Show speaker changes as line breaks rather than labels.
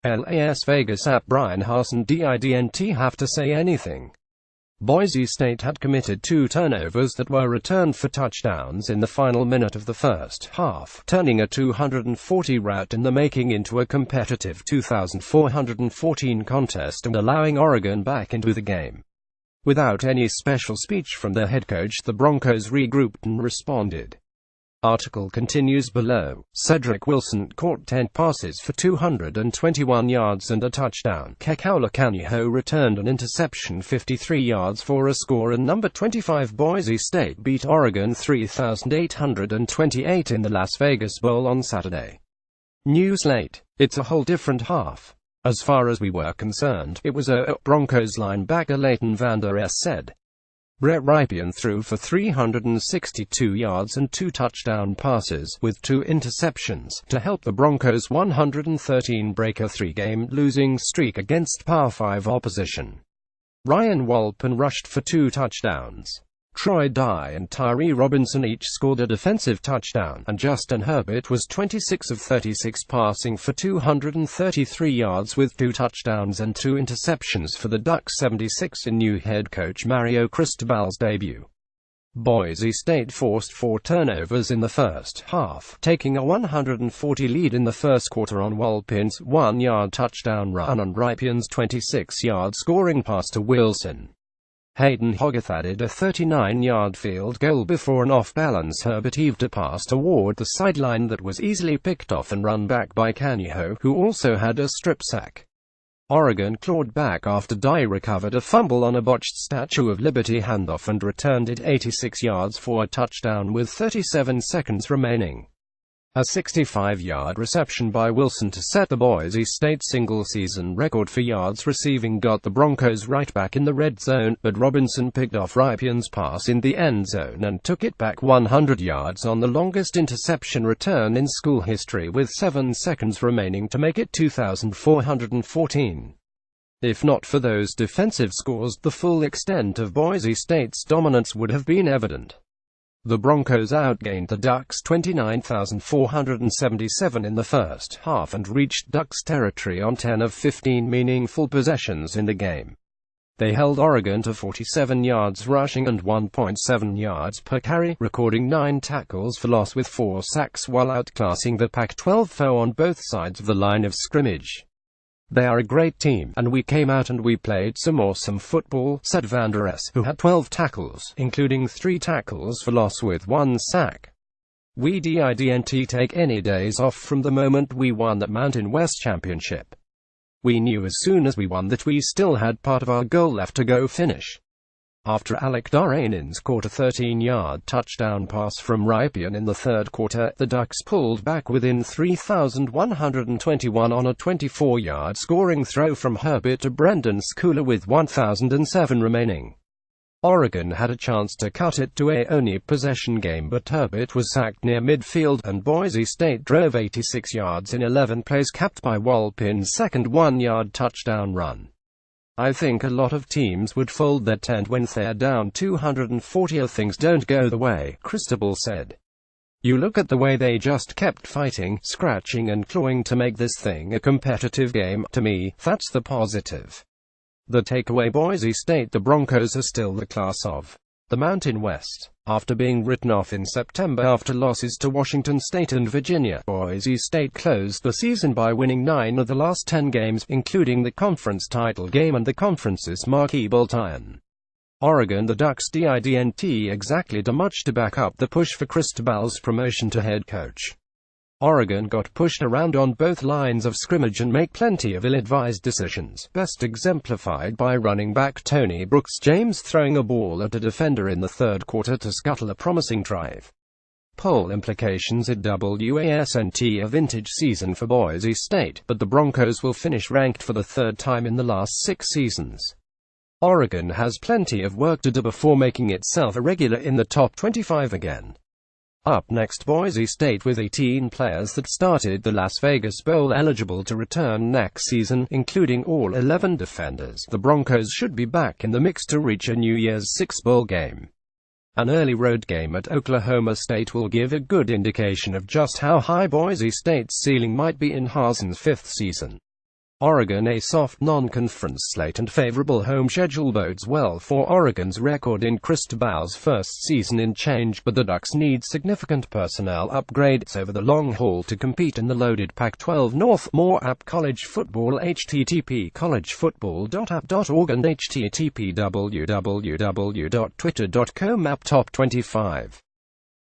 Las Vegas at Brian Harsin didn't have to say anything. Boise State had committed 2 turnovers that were returned for touchdowns in the final minute of the first half, turning a 240 rout in the making into a competitive 2,414 contest and allowing Oregon back into the game. Without any special speech from their head coach, the Broncos regrouped and responded. Article continues below. Cedric Wilson caught 10 passes for 221 yards and a touchdown. Kekaula Kaniho returned an interception 53 yards for a score, and number 25 Boise State beat Oregon 3,828 in the Las Vegas Bowl on Saturday. News late. It's a whole different half. As far as we were concerned, it was Broncos linebacker Leighton Vander Esch said. Brett Rypien threw for 362 yards and 2 touchdown passes, with 2 interceptions, to help the Broncos' 113 break a 3-game losing streak against Power 5 opposition. Ryan Walpin rushed for 2 touchdowns. Troy Dye and Tyree Robinson each scored a defensive touchdown, and Justin Herbert was 26 of 36 passing for 233 yards with 2 touchdowns and 2 interceptions for the Ducks' 76 in new head coach Mario Cristobal's debut. Boise State forced 4 turnovers in the first half, taking a 140 lead in the first quarter on Walpin's 1-yard touchdown run and Rypien's 26-yard scoring pass to Wilson. Hayden Hogarth added a 39-yard field goal before an off-balance Herbert heaved a pass toward the sideline that was easily picked off and run back by Kaniho, who also had a strip sack. Oregon clawed back after Dye recovered a fumble on a botched Statue of Liberty handoff and returned it 86 yards for a touchdown with 37 seconds remaining. A 65-yard reception by Wilson to set the Boise State single-season record for yards receiving got the Broncos right back in the red zone, but Robinson picked off Rypien's pass in the end zone and took it back 100 yards on the longest interception return in school history with 7 seconds remaining to make it 2,414. If not for those defensive scores, the full extent of Boise State's dominance would have been evident. The Broncos outgained the Ducks 29,477 in the first half and reached Ducks territory on 10 of 15 meaningful possessions in the game. They held Oregon to 47 yards rushing and 1.7 yards per carry, recording 9 tackles for loss with 4 sacks while outclassing the Pac-12 foe on both sides of the line of scrimmage. They are a great team, and we came out and we played some awesome football, said Vander Esch, who had 12 tackles, including 3 tackles for loss with 1 sack. We didn't take any days off from the moment we won that Mountain West Championship. We knew as soon as we won that we still had part of our goal left to go finish. After Alec Darainins caught a 13-yard touchdown pass from Rypien in the third quarter, the Ducks pulled back within 3,121 on a 24-yard scoring throw from Herbert to Brendan Schooler with 1,007 remaining. Oregon had a chance to cut it to a only possession game, but Herbert was sacked near midfield, and Boise State drove 86 yards in 11 plays, capped by Walpin's second 1-yard touchdown run. I think a lot of teams would fold their tent when they're down 240 or things don't go the way, Cristobal said. You look at the way they just kept fighting, scratching and clawing to make this thing a competitive game. To me, that's the positive. The takeaway: Boise State, the Broncos are still the class of the Mountain West. After being written off in September after losses to Washington State and Virginia, Boise State closed the season by winning 9 of the last 10 games, including the conference title game and the conference's marquee bowl tie-in. Oregon, the Ducks didn't exactly do much to back up the push for Cristobal's promotion to head coach. Oregon got pushed around on both lines of scrimmage and make plenty of ill-advised decisions, best exemplified by running back Tony Brooks James throwing a ball at a defender in the third quarter to scuttle a promising drive. Poll implications: it wasn't a vintage season for Boise State, but the Broncos will finish ranked for the third time in the last 6 seasons. Oregon has plenty of work to do before making itself a regular in the top 25 again. Up next, Boise State with 18 players that started the Las Vegas Bowl eligible to return next season, including all 11 defenders. The Broncos should be back in the mix to reach a New Year's Six bowl game. An early road game at Oklahoma State will give a good indication of just how high Boise State's ceiling might be in Harsin's 5th season. Oregon. A soft non-conference slate and favorable home schedule bodes well for Oregon's record in Cristobal's first season in change, but the Ducks need significant personnel upgrades over the long haul to compete in the loaded Pac-12 North. More app college football. http collegefootball.app.org and http www.twitter.com app top 25